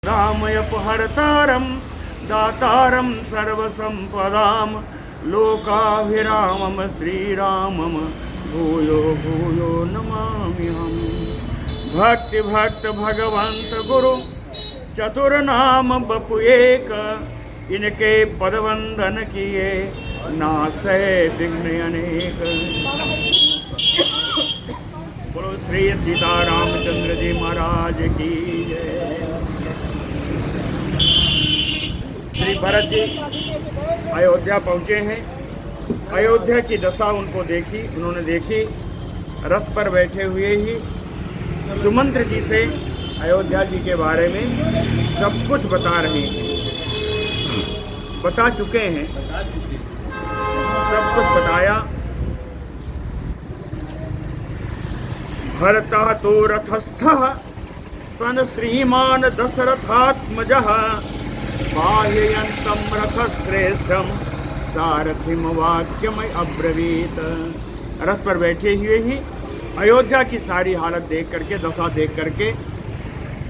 रामयपहर्तारं दातारं सर्वसम्पदां लोकाभिरामं श्रीरामं भूयो भूयो नमाम्यहम्। भक्ति भक्त भगवंत गुरु चतुर्नाम बपु एक, इनके पदवंदन किए नासै विघ्न अनेक। बोलो श्री सीतारामचंद्र जी महाराज की जय। श्री भरत जी अयोध्या पहुँचे हैं। अयोध्या की दशा उनको देखी, उन्होंने देखी। रथ पर बैठे हुए ही सुमंत्र जी से अयोध्या जी के बारे में सब कुछ बता रहे हैं, बता चुके हैं, सब कुछ बताया। भरतः तो रथस्थः सन श्रीमान दशरथात्मजः, बाह्ययन्तं रथश्रेष्ठं सारथिम वाक्यमय अब्रवीत। रथ पर बैठे हुए ही अयोध्या की सारी हालत देख करके, दशा देख करके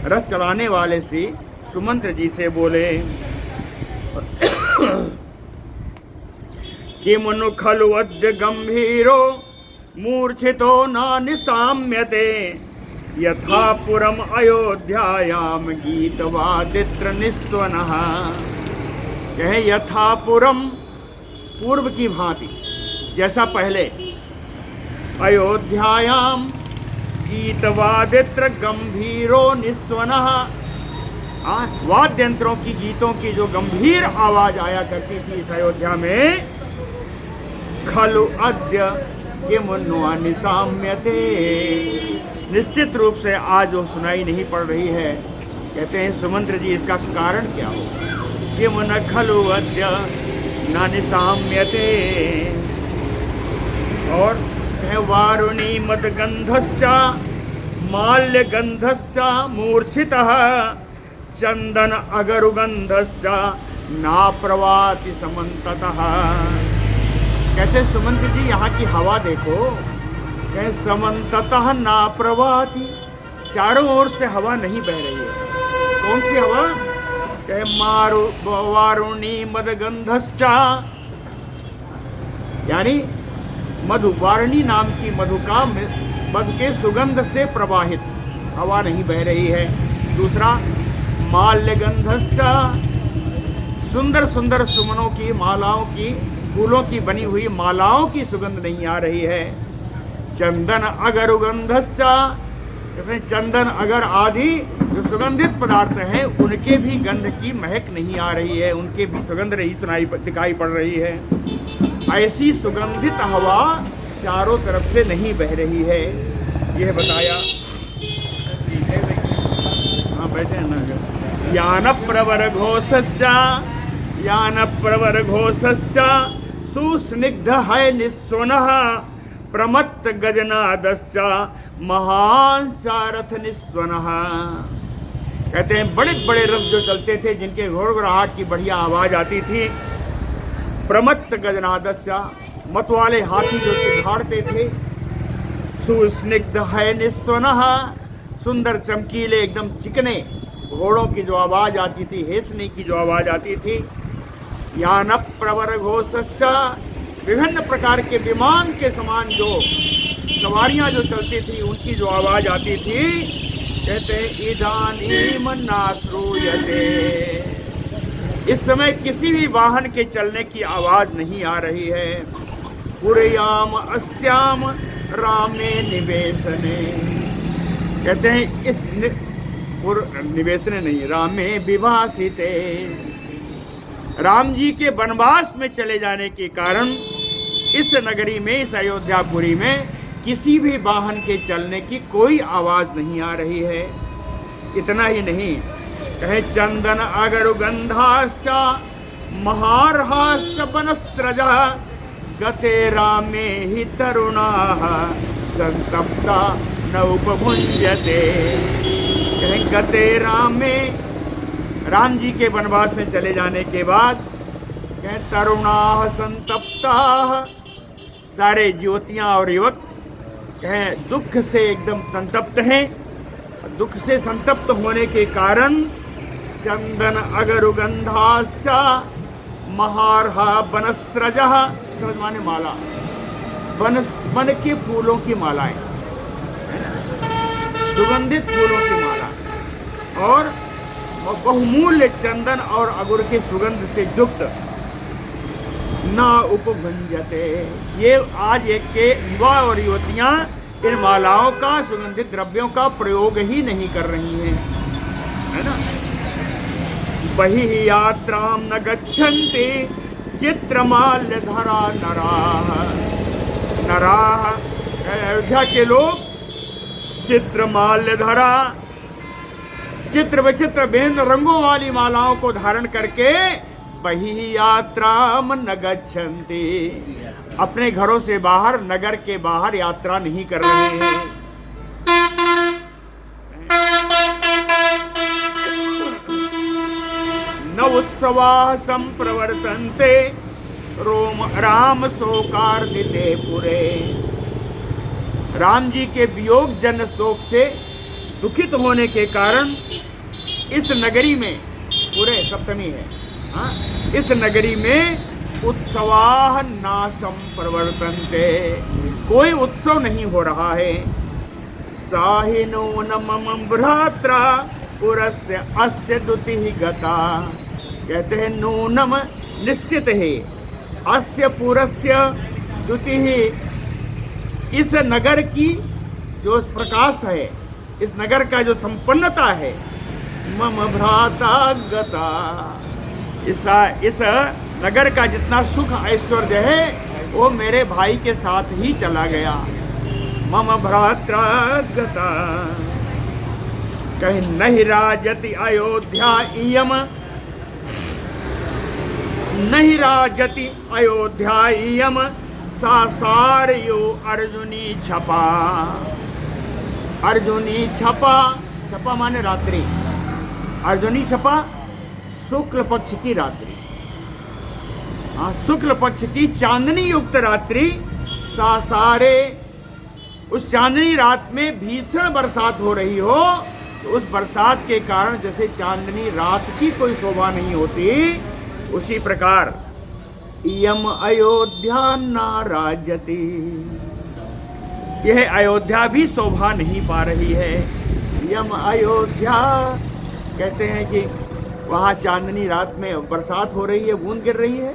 रथ चलाने वाले श्री सुमंत्र जी से बोले किमुनु खलु अद्य गंभीरो मूर्छितो नानिसाम्यते, यथा पुरम अयोध्यायाम गीतवादित्र निस्वनः। कहे यथा पुरम, पूर्व की भांति, जैसा पहले। अयोध्यायाम गीतवादित्र गंभीरो निस्वनः, वाद्य यंत्रों की, गीतों की जो गंभीर आवाज आया करती थी इस अयोध्या में। खलु अद्य किमुनु निसाम्यते, निश्चित रूप से आज वो सुनाई नहीं पड़ रही है। कहते हैं सुमंत्र जी इसका कारण क्या हो। किमुन खलु अद्य न निसाम्यते, और वारुणी मदगंधश्च माल्यगंधश्च मूर्छितः, चंदन अगरुगंधश्च नाप्रवाति समन्ततः। कहते सुमंत्र जी यहाँ की हवा देखो, कहे समन्ततः नाप्रवाति, चारों ओर से हवा नहीं बह रही है। कौन सी हवा? कहे मारु वारुणी मदगंधश्च, यानी मधु, वारुणी नाम की मधु का, मधु के सुगंध से प्रवाहित हवा नहीं बह रही है। दूसरा माल्यगंधश्च, सुंदर सुंदर सुमनों की, मालाओं की, फूलों की बनी हुई मालाओं की सुगंध नहीं आ रही है। चंदन अगरुगंधश्च, चंदन अगर आदि जो सुगंधित पदार्थ हैं उनके भी गंध की महक नहीं आ रही है, उनके भी सुगंध नहीं दिखाई पड़ रही है। ऐसी सुगंधित हवा चारों तरफ से नहीं बह रही है, यह बताया। हाँ बैठे हैं ना। यान प्रवर घोषश्च, यान प्रवर घोषश्च सुस्निग्ध है निस्वनः, प्रमत्त गजनादश्च महान सारथ निस्वनः। कहते हैं बड़े बड़े रथ जो चलते थे, जिनके घोड़घड़ाहट की बढ़िया आवाज आती थी। प्रमत्त गजनादश्च, मत वाले हाथी जो चिढ़ाड़ते थे। सुस्निग्ध है निस्वनः, सुंदर चमकीले एकदम चिकने घोड़ों की जो आवाज आती थी, हेसने की जो आवाज आती थी। यान प्रवर घोषश्च, विभिन्न प्रकार के विमान के समान जो सवारियां जो चलती थी उनकी जो आवाज आती थी। कहते इदानीम न श्रूयते, इस समय किसी भी वाहन के चलने की आवाज नहीं आ रही है। पुरयाम अस्याम रामे निवेशने, कहते हैं इस निवेशने नहीं, रामे विभासिते, राम जी के वनवास में चले जाने के कारण इस नगरी में, इस अयोध्यापुरी में किसी भी वाहन के चलने की कोई आवाज नहीं आ रही है। इतना ही नहीं, कहे चंदन अगरुगंधाश्च महारहाश्च वनस्रजः, गते रामे हि तरुणाः संतप्ता न उपभुंजते। कहे गते रामे, राम जी के वनवास में चले जाने के बाद कहे तरुणाः संतप्ताः, सारे युवतियाँ और युवक कहें दुख से एकदम संतप्त हैं। दुख से संतप्त होने के कारण चंदन अगरुगंधाश्च महार्हा वनस्रजः। स्रज माने माला, वन के फूलों की मालाएं, सुगंधित फूलों की माला और बहुमूल्य चंदन और अगुर के सुगंध से युक्त ना उपभंजते। ये आज एक के युवा और युवतियां इन मालाओं का, सुगंधित द्रव्यों का प्रयोग ही नहीं कर रही हैं, है ना। बहिः यात्रां न गच्छन्ति चित्रमाल्यधरा नराः। नराः अयोध्या के लोग चित्रमाल्यधरा, चित्र विचित्र विभिन्न रंगों वाली मालाओं को धारण करके बहिः यात्राम न गच्छन्ति, अपने घरों से बाहर, नगर के बाहर यात्रा नहीं कर रहे हैं। न उत्सवाः संप्रवर्तन्ते राम शोकार्दिते पुरे। राम जी के वियोग जन शोक से दुखित होने के कारण इस नगरी में, पूरे सप्तमी है, हाँ, इस नगरी में उत्सवाः न संप्रवर्तन्ते, कोई उत्सव नहीं हो रहा है। साहिनो न मम भ्रात्रा पुरस्य अस्य दुतिः गता। कहते हैं नूनम निश्चित है, अस्य पुरस्य दुतिः, इस नगर की जो प्रकाश है, इस नगर का जो संपन्नता है, मम भ्राता गता, इस नगर का जितना सुख ऐश्वर्य है वो मेरे भाई के साथ ही चला गया। मम भ्रात्रा गता। कहीं नहीं राजति अयोध्या इयम, नहीं राजति अयोध्या इयम सासारयो अर्जुनी छपा। अर्जुनी छपा, छपा माने रात्रि, अर्जुनी छपा शुक्ल पक्ष की रात्रि, हाँ, शुक्ल पक्ष की चांदनी युक्त रात्रि। सासारे, उस चांदनी रात में भीषण बरसात हो रही हो, तो उस बरसात के कारण जैसे चांदनी रात की कोई शोभा नहीं होती, उसी प्रकार इयम अयोध्या न राजति, यह अयोध्या भी शोभा नहीं पा रही है। यम अयोध्या, कहते हैं कि वहाँ चांदनी रात में बरसात हो रही है, बूंद गिर रही है।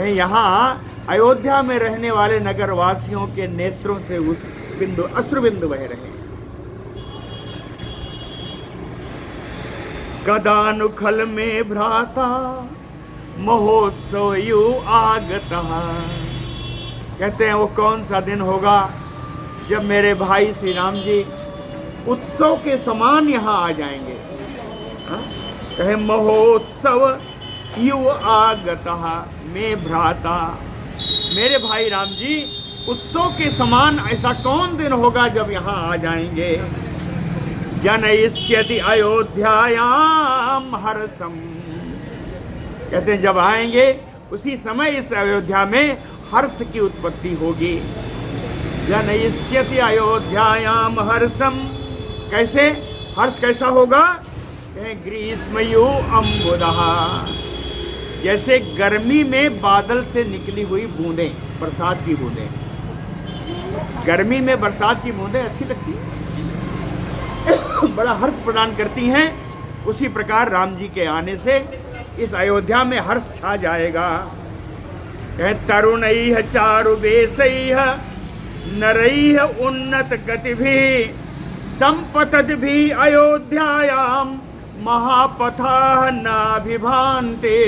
यहाँ अयोध्या में रहने वाले नगरवासियों के नेत्रों से उस बिंदु अश्रुबिंदु बह रहे हैं। कदानुखल में भ्राता महोत्सव यु आगतः। कहते हैं वो कौन सा दिन होगा जब मेरे भाई श्री राम जी उत्सव के समान यहाँ आ जाएंगे। कहे महोत्सव यु आगतः मे भ्राता, मेरे भाई राम जी उत्सव के समान ऐसा कौन दिन होगा जब यहाँ आ जाएंगे। जनयिष्यति अयोध्यायाम हर्षम, कहते हैं जब आएंगे उसी समय इस अयोध्या में हर्ष की उत्पत्ति होगी। जनयिष्यति अयोध्यायाम हर्षम, कैसे हर्ष कैसा होगा। ग्रीष्मयु अम्बुदः, जैसे गर्मी में बादल से निकली हुई बूंदें, बरसात की बूंदें, गर्मी में बरसात की बूंदें अच्छी लगती हैं, बड़ा हर्ष प्रदान करती हैं। उसी प्रकार राम जी के आने से इस अयोध्या में हर्ष छा जाएगा। तरुणैः चारुवेशैः नरैः उन्नत गतिभिः संपतद्भिः अयोध्यायां महापथाः नाभिभान्ते।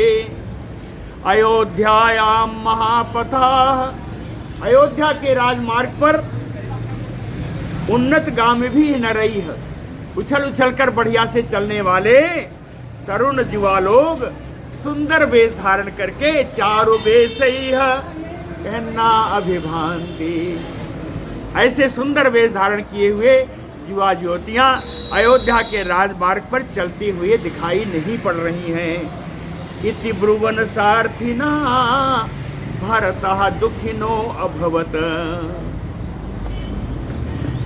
अयोध्यायां महापथाः, अयोध्या के राजमार्ग पर उन्नत गामी भी नरैः, उछल उछल कर बढ़िया से चलने वाले तरुण युवा लोग सुंदर वेश धारण करके चारु वेशैः कहना अभिभान्ति, ऐसे सुंदर वेश धारण किए हुए युवा युवतियां अयोध्या के राजमार्ग पर चलती हुई दिखाई नहीं पड़ रही हैं। इति ब्रुवन सारथिना भरतः दुखिनो अभवत।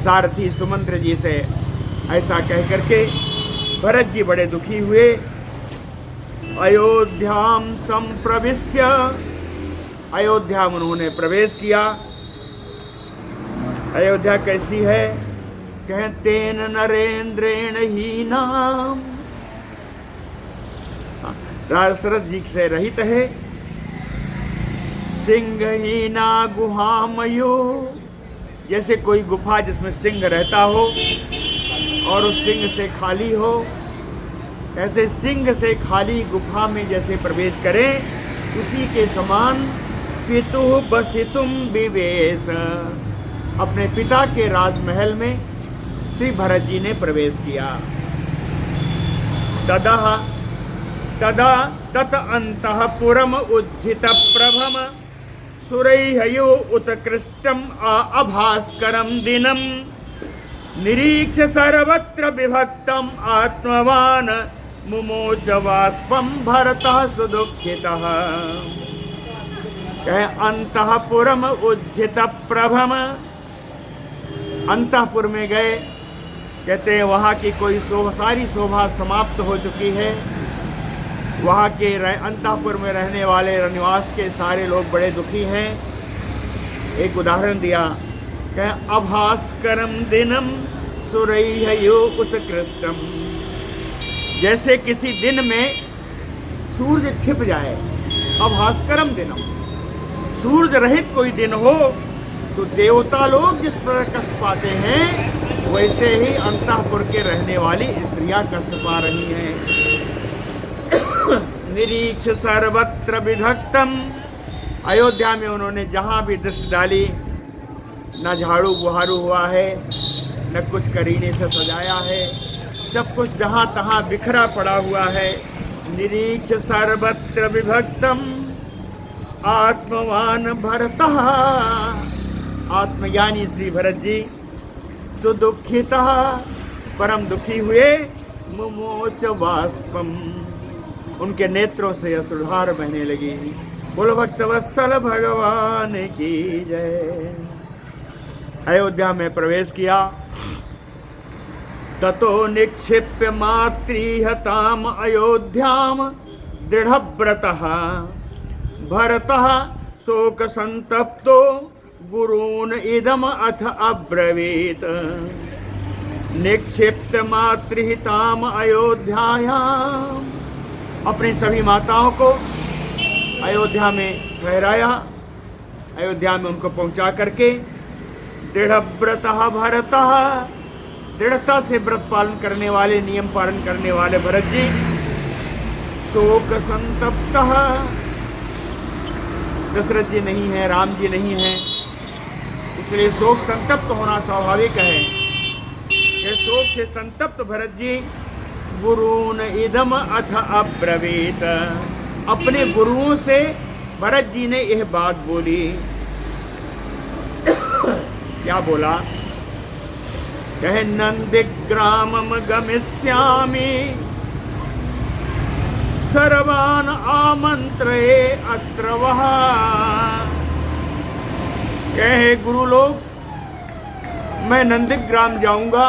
सारथी सुमंत्र जी से ऐसा कह करके भरत जी बड़े दुखी हुए। अयोध्याम संप्रविश्य, अयोध्या में उन्होंने प्रवेश किया। अयोध्या कैसी है? कहतेन नरेंद्रेण ही नाम, राजा दशरथ जी से रहित है। सिंहहीना गुहामयो, जैसे कोई गुफा जिसमें सिंह रहता हो और उस सिंह से खाली हो, ऐसे सिंह से खाली गुफा में जैसे प्रवेश करें, उसी के समान पितु बसितुम विवेश, अपने पिता के राजमहल में श्री भरत जी ने प्रवेश किया। तदा तत अंतःपुरम उज्झित प्रभम सुरैर्यो उत्कृष्टम अभास्करम दिनम निरीक्ष सर्वत्र विभक्तम आत्मवान मुमोच वाष्पम भरतः सुदुःखितः। कहे अंतःपुरम उज्झित प्रभम, अंतःपुर में गए, कहते हैं वहाँ की कोई सारी शोभा समाप्त हो चुकी है। वहाँ के अंतःपुर में रहने वाले निवास के सारे लोग बड़े दुखी हैं। एक उदाहरण दिया, कहें अभास्करम दिनम सुरैर्यो उत्कृष्टम, जैसे किसी दिन में सूर्य छिप जाए। अभास्करम दिनम, सूर्य रहित कोई दिन हो तो देवता लोग जिस प्रकार कष्ट पाते हैं, वैसे ही अंतःपुर के रहने वाली स्त्रियां कष्ट पा रही हैं। निरीक्ष सर्वत्र विभक्तम, अयोध्या में उन्होंने जहाँ भी दृष्टि डाली, न झाड़ू बुहारू हुआ है, न कुछ करीने से सजाया है, सब कुछ जहाँ तहाँ बिखरा पड़ा हुआ है। निरीक्ष सर्वत्र विभक्तम आत्मवान भरतः, आत्मज्ञानी श्री भरत जी सुदुःखितः, परम दुखी हुए। मुमोच वाष्पम, उनके नेत्रों से अश्रुधार बहने लगी। बोलो भक्तवत्सल भगवान की जय। अयोध्या में प्रवेश किया। ततो निक्षिप्य मातृहताम अयोध्याम दृढ़व्रतः भरतः शोक संतप्तो गुरून् इदम अथ अब्रवीत। निक्षिप्त मातृहिताम अयोध्यायाम, अपनी सभी माताओं को अयोध्या में ठहराया। अयोध्या में उनको पहुंचा करके दृढ़व्रतः भरतः, दृढ़ता से व्रत पालन करने वाले, नियम पालन करने वाले भरत जी शोक संतप्तः, दशरथ जी नहीं है, राम जी नहीं है, इसलिए शोक संतप्त होना स्वाभाविक है। ये शोक से संतप्त भरत जी गुरून् इदम अथ अब्रवीत, अपने गुरुओं से भरत जी ने यह बात बोली। क्या बोला? कहे नंदिग्रामम गमिष्यामि सर्वान् आमंत्रये अत्र वः। कहे गुरु लोग, मैं नंदिग्राम जाऊंगा।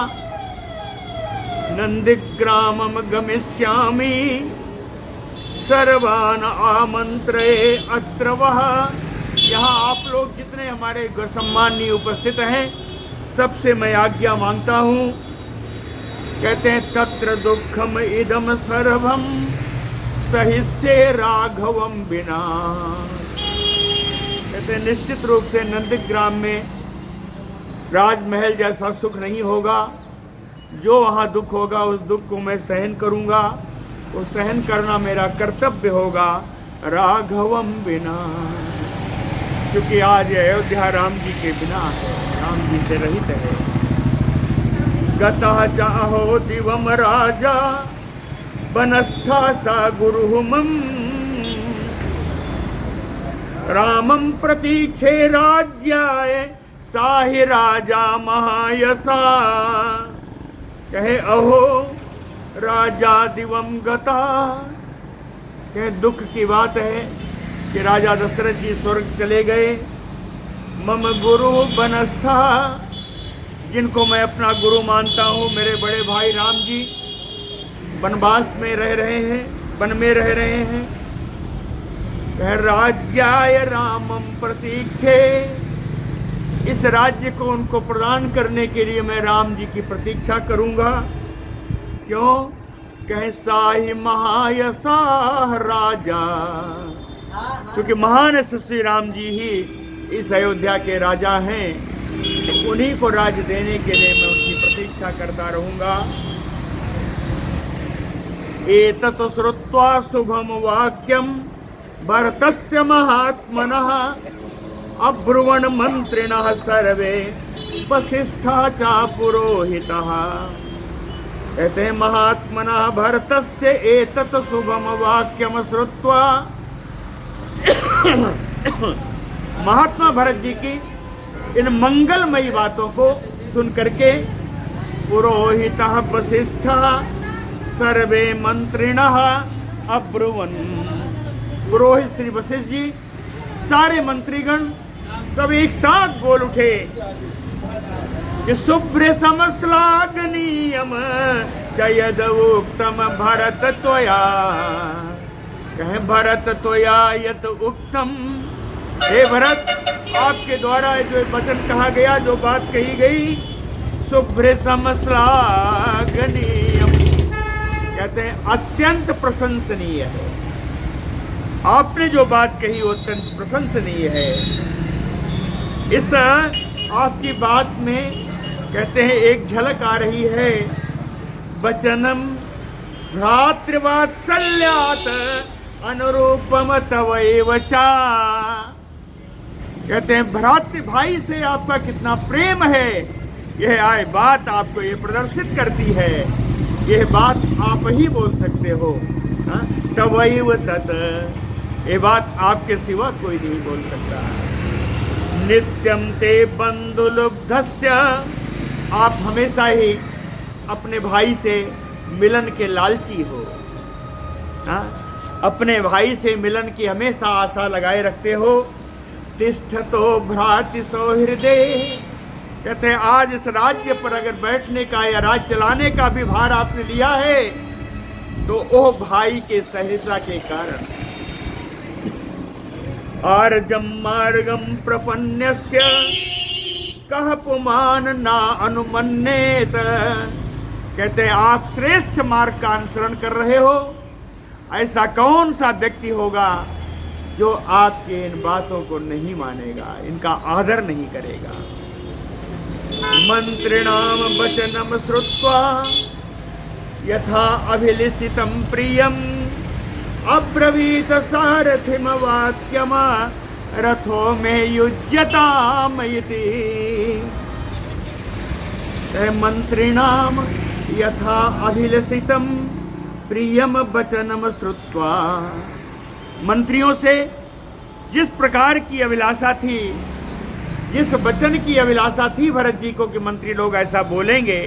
नंदिग्रामम गमिष्यामि सर्वान् आमंत्रये अत्र वः। यहाँ आप लोग जितने हमारे सम्माननीय उपस्थित हैं, सबसे मैं आज्ञा मांगता हूँ। कहते हैं तत्र दुखम इदम सर्वम सहिष्ये राघवम बिना। कहते हैं निश्चित रूप से नंदग्राम में राजमहल जैसा सुख नहीं होगा। जो वहाँ दुख होगा उस दुख को मैं सहन करूँगा, वो सहन करना मेरा कर्तव्य होगा राघवम बिना। क्योंकि आज अयोध्या राम जी के बिना है, राम जी से रहित है। गतः चाहो दिवम राजा बनस्था सा गुरुमम रामम प्रतीक्षे राज्याय साहि राजा महायसा। कहे अहो राजा दिवम गता। कहे दुख की बात है कि राजा दशरथ जी स्वर्ग चले गए। मम गुरु बनस्था, जिनको मैं अपना गुरु मानता हूँ, मेरे बड़े भाई राम जी, वनवास में रह रहे हैं, वन में रह रहे हैं। कह राज्याय रामम प्रतीक्षे, इस राज्य को उनको प्रदान करने के लिए मैं राम जी की प्रतीक्षा करूंगा। क्यों? कह साहि महायशाह राजा, क्योंकि महान श्री राम जी ही इस अयोध्या के राजा हैं, तो उन्हीं को राज्य देने के लिए मैं उनकी प्रतीक्षा करता रहूंगा। एतत् श्रुत्वा शुभम वाक्यम भरतस्य महात्मनः अब्रुवन् मंत्रिणः सर्वे वसिष्ठः च पुरोहितः। कहते हैं महात्मनः भरतस्य एतत् शुभम वाक्यम श्रुत्वा, महात्मा भरत जी की इन मंगलमयी बातों को सुन करके पुरोहितः वसिष्ठः सर्वे मंत्रिणः अब्रुवन्, पुरोहित श्री वशिष्ठ जी सारे मंत्रीगण सब एक साथ बोल उठे कि शुभ्र समश्लाघनीयम चयद उक्तम भरत त्वया। कहे भरत त्वया यत उक्तम, हे भरत आपके द्वारा जो वचन कहा गया, जो बात कही गई, शुभ्र समश्लाघनीयम, कहते हैं अत्यंत प्रशंसनीय है। आपने जो बात कही वो अत्यंत प्रशंसनीय है। इस आपकी बात में कहते हैं एक झलक आ रही है, वचनम भ्रातृवात्सल्यात् अनुरूपम तवैव चा। कहते हैं भ्रातृ भाई से आपका कितना प्रेम है, यह आए बात आपको ये प्रदर्शित करती है। यह बात आप ही बोल सकते हो। तवैव तत्, ये बात आपके सिवा कोई नहीं बोल सकता। नित्यम ते बंधुलुब्धस्य, आप हमेशा ही अपने भाई से मिलन के लालची हो। अपने भाई से मिलन की हमेशा आशा लगाए रखते हो। तिष्ठतो भ्राति सौहृदय, कहते हैं आज इस राज्य पर अगर बैठने का या राज्य चलाने का भी भार आपने लिया है तो वो भाई के सहृदयता के कारण। आर्जम मार्गम प्रपन्नस्य कह पुमान ना अनुमन्येत, कहते हैं आप श्रेष्ठ मार्ग का अनुसरण कर रहे हो, ऐसा कौन सा व्यक्ति होगा जो आपके इन बातों को नहीं मानेगा, इनका आदर नहीं करेगा। मंत्रिणाम वचनम श्रुत्वा यथा अभिलिषितम प्रियम अब्रवीत सारथिम वाक्यम रथो में युज्यताम इति। मंत्रिणाम यथा अभिलषितम प्रियम वचनम श्रुत्वा, मंत्रियों से जिस प्रकार की अभिलाषा थी, जिस वचन की अभिलाषा थी भरत जी को कि मंत्री लोग ऐसा बोलेंगे,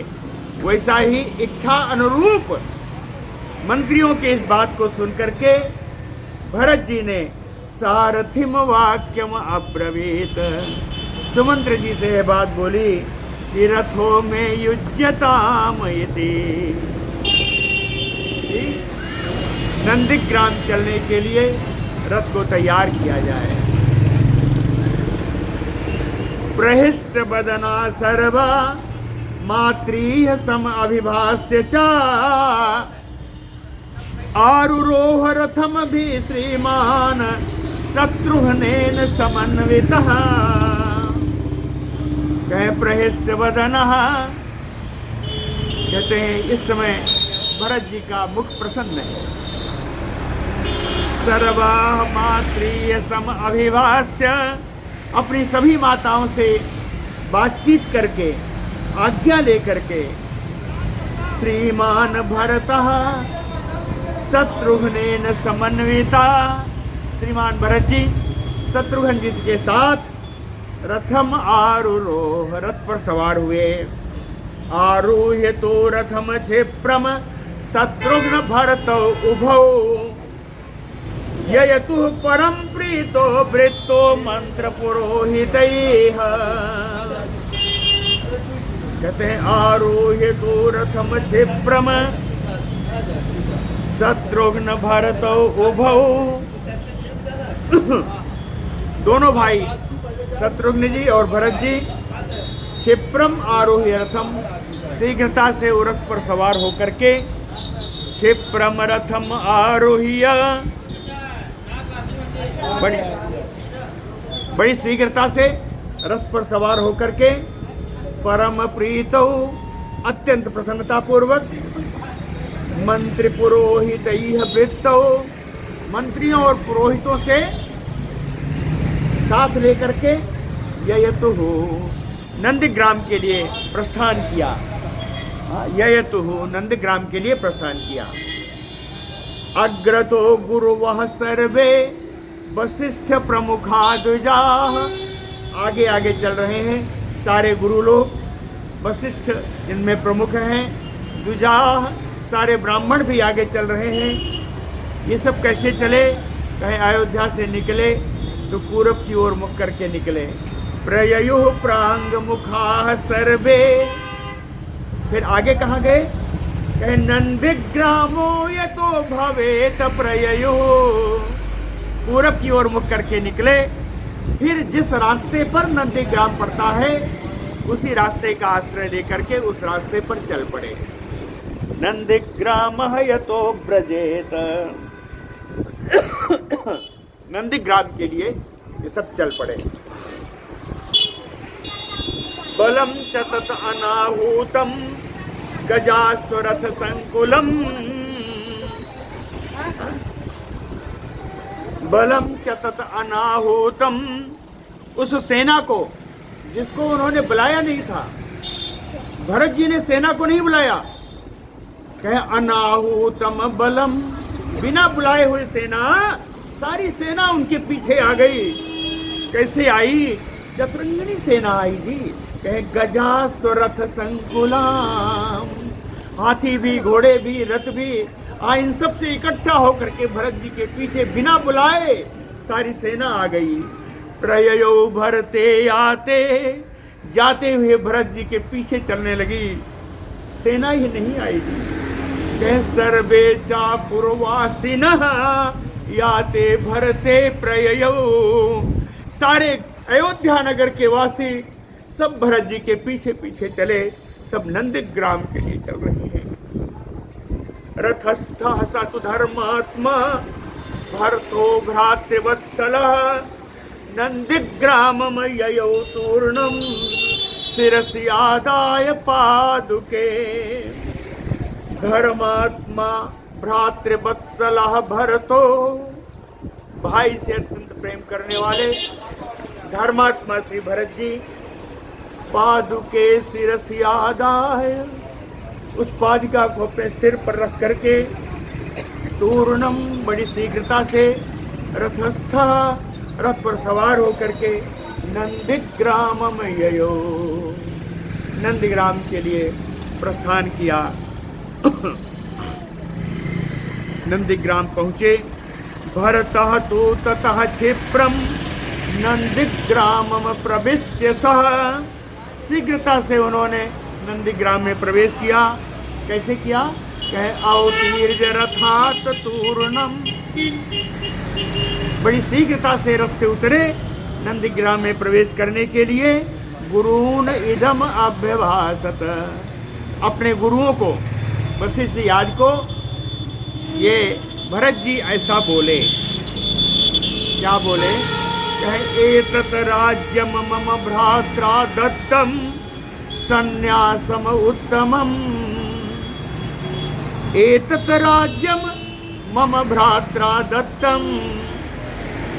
वैसा ही इच्छा अनुरूप मंत्रियों के इस बात को सुनकर के भरत जी ने सारथिम वाक्यम अब्रवीत, सुमंत्र जी से यह बात बोली कि रथों में युज्यताम इति, नंदीग्राम चलने के लिए रथ को तैयार किया जाए। प्रहिष्ट बदना सर्वा मातृह सम अभिभाष्य चा आरुरोह रथम भी श्रीमान शत्रुघ्नेन समन्वितः। कहे प्रहिष्ट बदनः, कहते हैं इस समय भरत जी का मुख प्रसन्न है। सर्वा मातृय सम अभिभाष्य, अपनी सभी माताओं से बातचीत करके आज्ञा लेकर के श्रीमान भरतः शत्रुघ्नेन समन्विता, श्रीमान भरत जी शत्रुघ्न जी के साथ रथम आरुरोह, रथ पर सवार हुए। आरूह्य तो रथम क्षिप्रम शत्रुघ्न भरत उभौ ययतु परम प्रीतो वृत्तो मंत्र पुरोहितैः। कहते हैं आरूह्य तो रथम क्षिप्रम, शत्रुघ्न भरत उभौ, दोनों भाई शत्रुघ्न जी और भरत जी क्षिप्रम आरोह्य रथम, शीघ्रता से रथ पर सवार होकर के क्षिप्रम रथम आरोह्य, बड़ी शीघ्रता से रथ पर सवार होकर के परम प्रीतौ, अत्यंत प्रसन्नता पूर्वक मंत्री पुरोहित वृत्तौ, मंत्रियों और पुरोहितों से साथ लेकर के ययतु नंदग्राम के लिए प्रस्थान किया। ययतु नंदग्राम के लिए प्रस्थान किया। अग्रतो गुरुवः सर्वे वशिष्ठ प्रमुखा द्विजाः, आगे आगे चल रहे हैं सारे गुरु लोग, वशिष्ठ इनमें प्रमुख हैं, द्विजाः सारे ब्राह्मण भी आगे चल रहे हैं। ये सब कैसे चले? कहीं अयोध्या से निकले तो पूरब की ओर मुख करके निकले। प्रययुः प्रांग मुखा सर्वे, फिर आगे कहाँ गए? कहे नंदिग्रामो यतो भवेत प्रययुः, पूरब की ओर मुख करके निकले। फिर जिस रास्ते पर नंदीग्राम पड़ता है उसी रास्ते का आश्रय लेकर के उस रास्ते पर चल पड़े। नंदीग्राम यतो ब्रजेत, नंदीग्राम के लिए ये सब चल पड़े। बलम च तत अनाहूतम गजास्वरथ संकुलम, बलम च तत अनाहूतम, उस सेना को जिसको उन्होंने बुलाया नहीं था, भरत जी ने सेना को नहीं बुलाया, कहे अनाहूतम बलम, बिना बुलाए हुए सेना, सारी सेना उनके पीछे आ गई। कैसे आई? चतुरंगिनी सेना आई जी। कहे गजास्वरथ संकुलाम, हाथी भी, घोड़े भी, रथ भी, इन सब से इकट्ठा होकर के भरत जी के पीछे बिना बुलाए सारी सेना आ गई। प्रययो भरते आते, जाते हुए भरत जी के पीछे चलने लगी। सेना ही नहीं आई थी। कह सर्वे चापुरवासिनः याते भरते प्रययो, सारे अयोध्या नगर के वासी सब भरत जी के पीछे पीछे चले, सब नंदग्राम के लिए चल रहे हैं। रथस्थः सतु धर्मात्मा भरतो भ्रातृवत्सलः, नंदग्रामम ययौ तूर्णम शिरसि आदाय पादुके। धर्मात्मा भ्रातृवत्सलः भरतो, भाई से अत्यंत प्रेम करने वाले धर्मात्मा श्री भरत जी पादुके शिरसि आदाय, उस पादिका को अपने सिर पर रख करके तूर्णम, बड़ी शीघ्रता से रथस्थ, रथ पर सवार होकर के नंदग्रामम ययो, नंदग्राम के लिए प्रस्थान किया। नंदग्राम पहुँचे। भरतः तु ततः क्षिप्रम नंदग्रामम प्रविश्य सह, शीघ्रता से उन्होंने नंदग्राम में प्रवेश किया। कैसे किया? कह अवतीर्य रथात तूर्णम, बड़ी शीघ्रता से रथ से उतरे नंदग्राम में प्रवेश करने के लिए। गुरून् इदम अभ्यभाषत, अपने गुरुओं को, वशिष्ठ याद को ये भरत जी ऐसा बोले। क्या बोले? कहे एतत् राज्यम मम भ्रात्रा दत्तम संन्यासम उत्तमम, एतत् राज्यम मम भ्रात्रा दत्तम,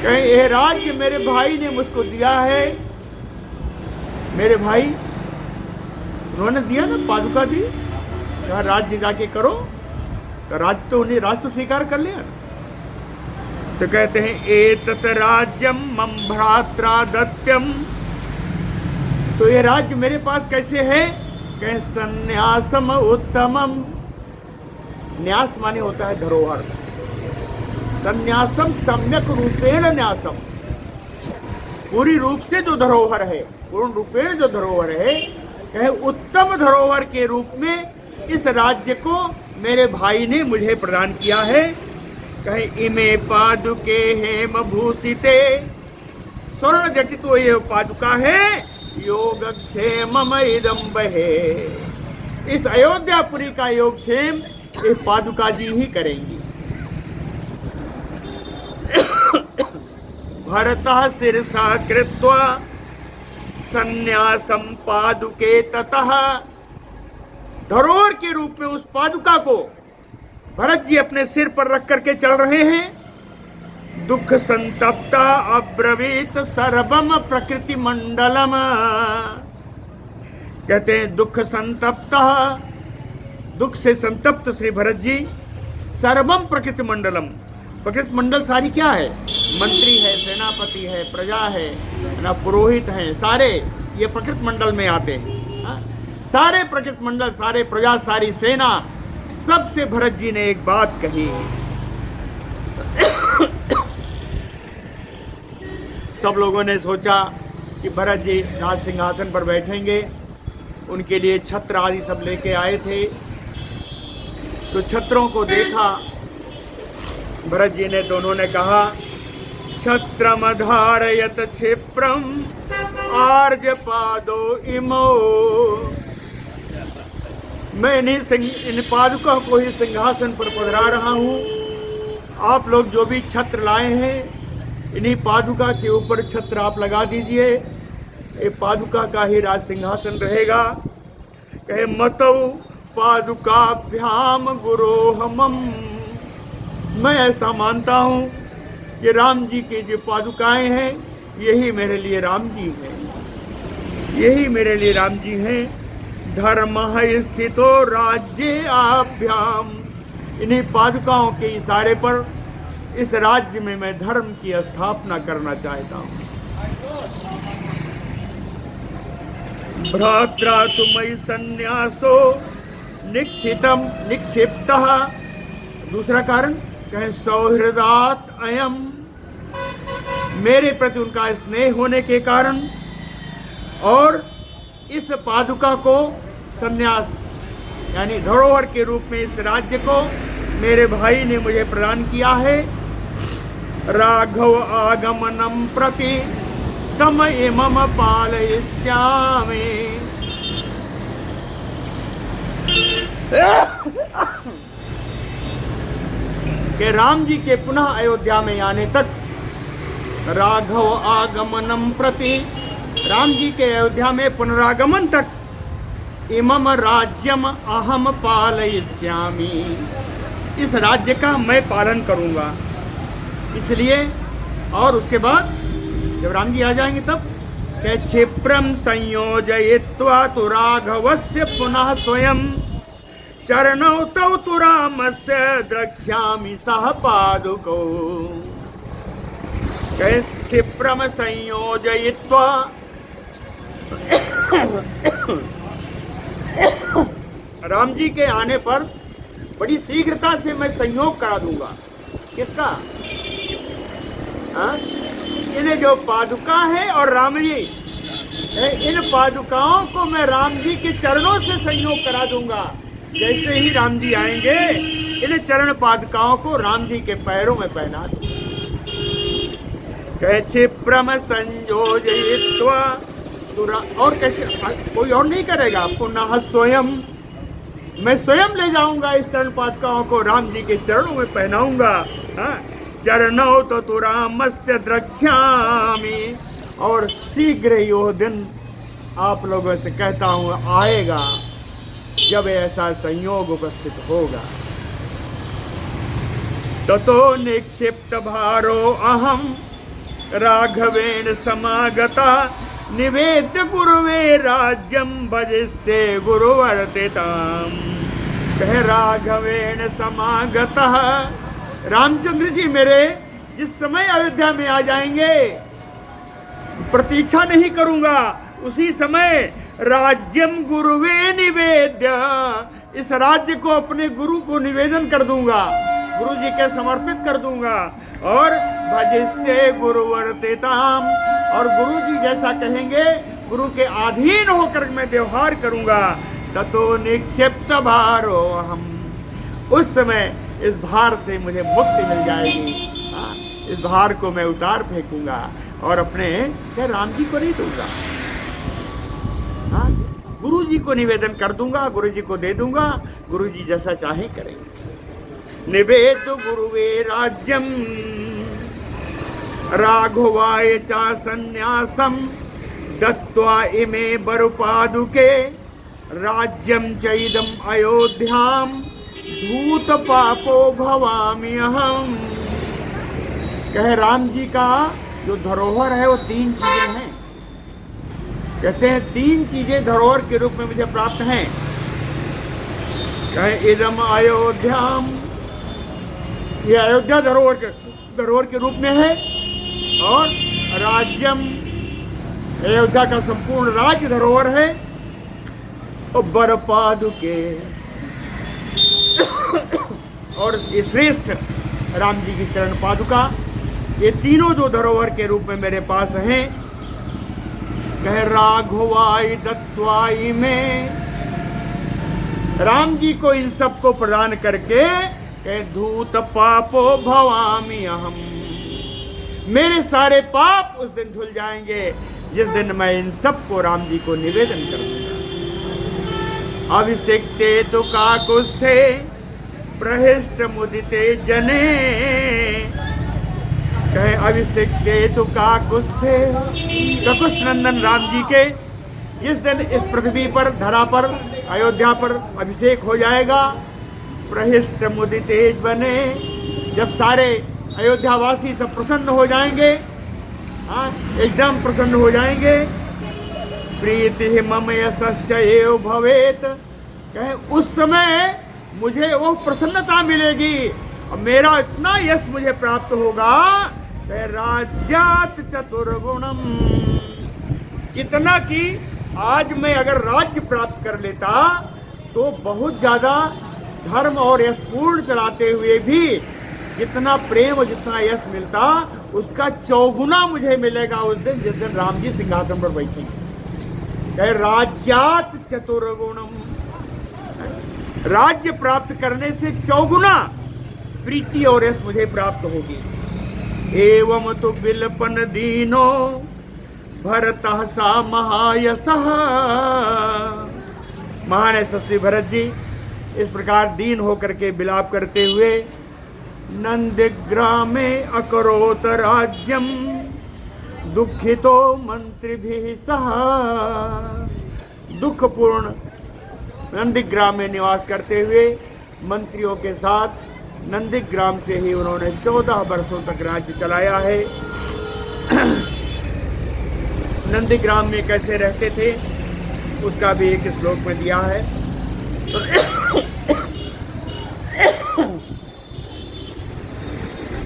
कहे यह राज्य मेरे भाई ने मुझको दिया है। मेरे भाई उन्होंने दिया ना, पादुका दी, कहा राज्य जाके करो, तो राज्य तो उन्हें राज तो स्वीकार कर लिया। तो कहते हैं एतत् राज्यम मम भ्रात्रा दत्तम, तो ये राज्य मेरे पास कैसे है? कहे संन्यासम उत्तमम, न्यास माने होता है धरोहर, संन्यासम सम्यक रूपेण न्यासम, पूरी रूप से जो धरोहर है, पूर्ण रूपेण जो धरोहर है, कहे उत्तम धरोहर के रूप में इस राज्य को मेरे भाई ने मुझे प्रदान किया है। कहे इमे पादुके हेम भूषिते स्वर्ण जटितो ये पादुका है योगक्षेम इदम बहे। इस अयोध्यापुरी का योगक्षेम ये पादुका जी ही करेंगी। भरतः शिरसा कृत्वा संन्यासम पादुके ततः। धरोहर के रूप में उस पादुका को भरत जी अपने सिर पर रख करके चल रहे हैं। दुख संतप्ता अब्रवीत सर्वम प्रकृति मंडलम। कहते हैं दुख संतप्ता, दुख से संतप्त श्री भरत जी सर्वम प्रकृति मंडलम। प्रकृति मंडल सारी क्या है? मंत्री है, सेनापति है, प्रजा है ना, पुरोहित हैं, सारे ये प्रकृति मंडल में आते हैं। हा? सारे प्रकृति मंडल, सारे प्रजा, सारी सेना, सबसे भरत जी ने एक बात कही। सब लोगों ने सोचा कि भरत जी राज सिंहासन पर बैठेंगे, उनके लिए छत्र आदि सब लेके आए थे। तो छत्रों को देखा भरत जी ने, तो उन्होंने कहा छत्रमधारयत क्षिप्रम आर्ज पादो इमो। मैं इन पादुका को ही सिंहासन पर पधरा रहा हूँ। आप लोग जो भी छत्र लाए हैं इन्हीं पादुका के ऊपर छत्र आप लगा दीजिए, ये पादुका का ही राज सिंहासन रहेगा। कहे मतौ पादुकाभ्याम गुरोहमम। मैं ऐसा मानता हूँ कि राम जी की जो पादुकाएं हैं यही मेरे लिए राम जी हैं, यही मेरे लिए राम जी हैं। धर्म स्थितो राज्य आभ्याम। इन्हीं पादुकाओं के इशारे पर इस राज्य में मैं धर्म की स्थापना करना चाहता हूँ। भ्रात्रा तुमयि संन्यासो निक्षितम निक्षिप्तः। दूसरा कारण कहें सौहृदात अयम। मेरे प्रति उनका स्नेह होने के कारण और इस पादुका को संन्यास यानी धरोहर के रूप में इस राज्य को मेरे भाई ने मुझे प्रदान किया है। राघव आगमनम प्रति तम इमम पालयिष्यामि। कि राम जी के पुनः अयोध्या में आने तक, राघव आगमनम प्रति, राम जी के अयोध्या में पुनरागमन तक इमम राज्यम अहम पालयिष्यामि। इस राज्य का मैं पालन करूंगा। इसलिए और उसके बाद जब राम जी आ जाएंगे तब क्या क्षिप्रम संयोजयित्वा तु राघवस्य पुनः स्वयं चरणौ तौ तु रामस्य द्रक्ष्यामि सह पादुकौ। क्षिप्रम संयोजयित्वा राम जी के आने पर बड़ी शीघ्रता से मैं संयोग करा दूंगा। किसका? इन्हें जो पादुका है और राम जी, इन पादुकाओं को मैं राम जी के चरणों से संयोग करा दूंगा। जैसे ही राम जी आएंगे इन चरण पादुकाओं को राम जी के पैरों में पहना दूंगा। क्षिप्रम संयोजयित्वा, और कैसे? कोई और नहीं करेगा। पुनः स्वयं, मैं स्वयं ले जाऊंगा इस चरण पादुकाओं को, राम जी के चरणों में पहनाऊंगा। चरणौ तो रामस्य द्रक्ष्यामि। और शीघ्र ही वो दिन आप लोगों से कहता हूँ आएगा जब ऐसा संयोग उपस्थित होगा। ततो निक्षिप्त भारो अहम राघवेन समागता निवेद्य गुरुवे राज्यम भजिष्ये गुरुवर्तिताम। कह राघवेन समागतः, रामचंद्र जी मेरे जिस समय अयोध्या में आ जाएंगे प्रतीक्षा नहीं करूंगा, उसी समय राज्यम गुरुवे निवेद्य, इस राज्य को अपने गुरु को निवेदन कर दूंगा, गुरु जी के समर्पित कर दूंगा। और भजिष्ये गुरुवर्तिताम, और गुरु जी जैसा कहेंगे गुरु के अधीन होकर मैं व्यवहार करूंगा। ततो निक्षिप्त भारो हम, उस समय इस भार से मुझे मुक्ति मिल जाएगी। हाँ, इस भार को मैं उतार फेंकूंगा और अपने क्या राम जी को नहीं दूंगा, हाँ, गुरु जी को निवेदन कर दूंगा, गुरु जी को दे दूंगा, गुरु जी जैसा चाहे करेंगे। निवेद गुरुवे राज्यम राघवाय चा संन्यासम दत्त्वा इमे बरुपादुके राज्यम चैदम अयोध्याम भूत पापो भवामि अहम। कहे राम जी का जो धरोहर है वो 3 चीजें हैं। कहते हैं 3 चीजें धरोहर के रूप में मुझे प्राप्त हैं। कहे इदम अयोध्याम, ये अयोध्या धरोहर के रूप में है, और राज्यम, अयोध्या का संपूर्ण राज्य धरोहर है, और बरपादुके, और ये श्रेष्ठ राम जी की चरण पादुका, ये तीनों जो धरोहर के रूप में मेरे पास हैं। कह राघवाई दत्वाई में, राम जी को इन सबको प्रदान करके कह धूत पापो भवामि अहम, मेरे सारे पाप उस दिन धुल जाएंगे जिस दिन मैं इन सबको राम जी को निवेदन करूंगा। अभिषेकते तो काकुस्थे प्रहिष्ट मुदिते जने, कहे अभिषेकते तो काकुस्थे, ककुस्थ नंदन राम जी के जिस दिन इस पृथ्वी पर, धरा पर, अयोध्या पर अभिषेक हो जाएगा, प्रहिष्ट मुदिते बने, जब सारे अयोध्यावासी सब प्रसन्न हो जाएंगे, हाँ, एकदम प्रसन्न हो जाएंगे। प्रीति मम यशस्य एव भवेत, कहे उस समय मुझे वो प्रसन्नता मिलेगी और मेरा इतना यश मुझे प्राप्त होगा। कहे राज्यात चतुर्गुणम, जितना कि आज मैं अगर राज्य प्राप्त कर लेता तो बहुत ज्यादा धर्म और यश पूर्ण चलाते हुए भी जितना प्रेम और जितना यश मिलता उसका 4 गुना मुझे मिलेगा उस दिन जिस दिन राम जी सिंहासन पर बैठेंगे। कहे राज्यात चतुर्गुणम, राज्य प्राप्त करने से 4 गुना प्रीति और यश मुझे प्राप्त होगी। एवं तो बिलपन दीनो भरतः सा महायशः, महान यशस्वी भरत जी इस प्रकार दीन होकर के विलाप करते हुए नंदग्रामे अकरोत राज्यम दुखितो मंत्रिभिः सह, दुखपूर्ण नंदग्राम में निवास करते हुए मंत्रियों के साथ नंदग्राम से ही उन्होंने 14 वर्षों तक राज्य चलाया है। नंदग्राम में कैसे रहते थे उसका भी एक श्लोक में दिया है।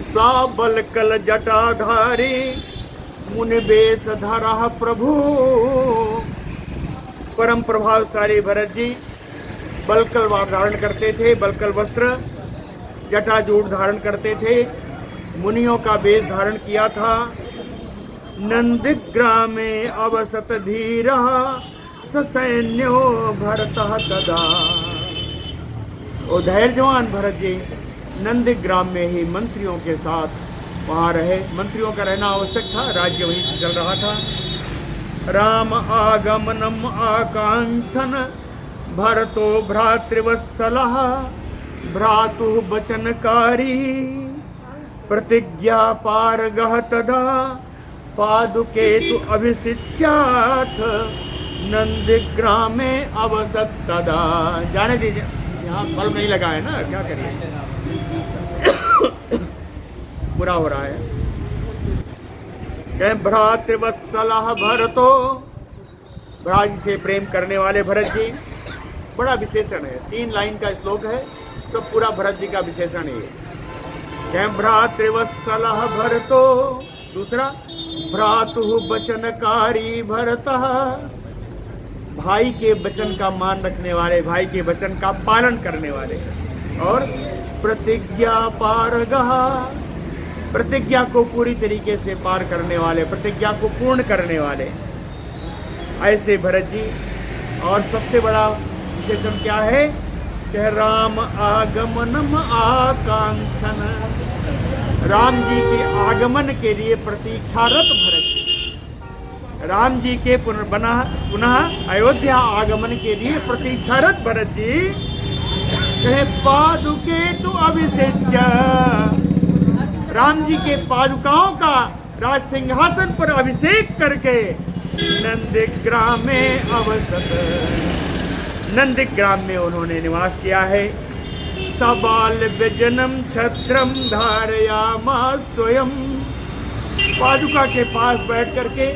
सा बलकल जटाधारी मुनि बेश धरा प्रभु, परम प्रभावशाली भरत जी बलकल धारण करते थे, बलकल वस्त्र, जटाजूट धारण करते थे, मुनियों का वेश धारण किया था। नंदग्रामे अवसत धीरा ससैन्यो भरतः तदा, ओ धैर्यवान भरत जी नंदग्राम में ही मंत्रियों के साथ वहाँ रहे। मंत्रियों का रहना आवश्यक था, राज्य वहीं से चल रहा था। राम आगमनम आकांक्षन भरतो भ्रातृवत्सलः भ्रातु वचनकारी प्रतिज्ञा पारगः तदा पादुके तु अभिषिच्याथ नंदग्रामे अवसत तदा। जाने दीजिए, यहाँ बल्ब नहीं लगा है ना, क्या करिए, बुरा हो रहा है। कहें भ्रातृवत्सलः भरतो, भ्रात से प्रेम करने वाले भरत जी, बड़ा विशेषण है, 3 लाइन का श्लोक है, सब पूरा भरत जी का विशेषण है। कहें भ्रातृवत्सलः भरतो, दूसरा भ्रातुः वचनकारी भरतः, भाई के वचन का मान रखने वाले, भाई के वचन का पालन करने वाले, और प्रतिज्ञा पारगः, प्रतिज्ञा को पूरी तरीके से पार करने वाले, प्रतिज्ञा को पूर्ण करने वाले, ऐसे भरत जी। और सबसे बड़ा विशेषण क्या है? कह राम आगमनम आकांक्षन, राम जी के आगमन के लिए प्रतीक्षारत भरत जी, राम जी के पुनः अयोध्या आगमन के लिए प्रतीक्षारत भरत जी कहे पादुके तु अभिषेच्य, राम जी के पादुकाओं का राज सिंहासन पर अभिषेक करके नंदग्राम में अवसत, नंदग्राम में उन्होंने निवास किया है। सबाल व्यजनम छत्रम धारयामा स्वयं, पादुका के पास बैठ करके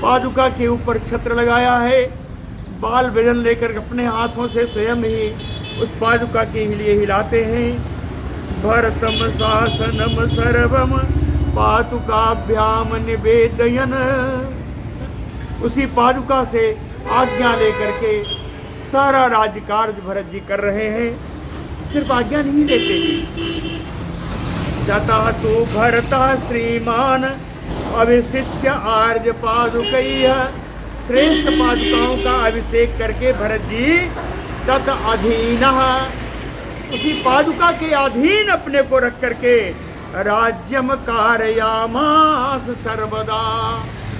पादुका के ऊपर छत्र लगाया है, बाल व्यजन लेकर अपने हाथों से स्वयं ही उस पादुका के लिए हिलाते हैं। भरतम शासनम सर्वम पादुकाभ्याम निवेदयन, उसी पादुका से आज्ञा लेकर के सारा राज्यकार्य भरत जी कर रहे हैं, सिर्फ आज्ञा नहीं लेते जी। तथा तो भरता श्रीमान अभिषिच्य आर्य पादुकैः, श्रेष्ठ पादुकाओं का अभिषेक करके भरत जी तत् अधीनः, उसी पादुका के अधीन अपने को रख करके राज्यम कारयामास सर्वदा,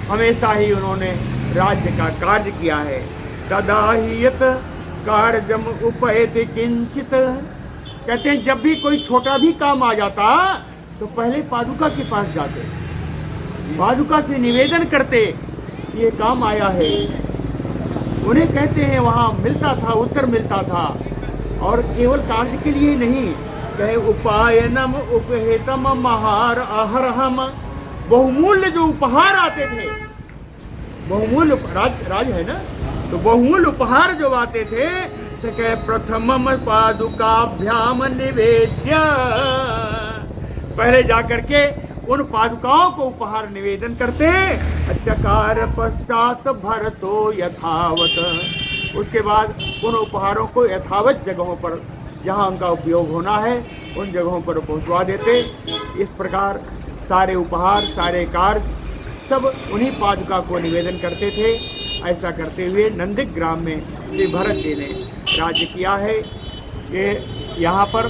हमेशा ही उन्होंने राज्य का कार्य किया है। तदा ही यत् कार्यम उपैति किंचित, कहते हैं जब भी कोई छोटा भी काम आ जाता तो पहले पादुका के पास जाते, पादुका से निवेदन करते ये काम आया है, उन्हें कहते हैं वहाँ मिलता था, उत्तर मिलता था। और केवल कार्य के लिए नहीं, कहे उपायनम उपहेतम महार आहरहम, बहुमूल्य जो उपहार आते थे, बहुमूल्य राज है ना, तो बहुमूल्य उपहार जो आते थे से कहे प्रथमम पादुकाभ्याम निवेद्य, पहले जाकर के उन पादुकाओं को उपहार निवेदन करते। चकार पश्चात भरतो यथावत, उसके बाद उन उपहारों को यथावत जगहों पर जहाँ उनका उपयोग होना है उन जगहों पर पहुँचवा देते। इस प्रकार सारे उपहार सारे कार्य सब उन्हीं पादुका को निवेदन करते थे। ऐसा करते हुए नंदग्राम में श्री भरत जी ने राज्य किया है। ये यहाँ पर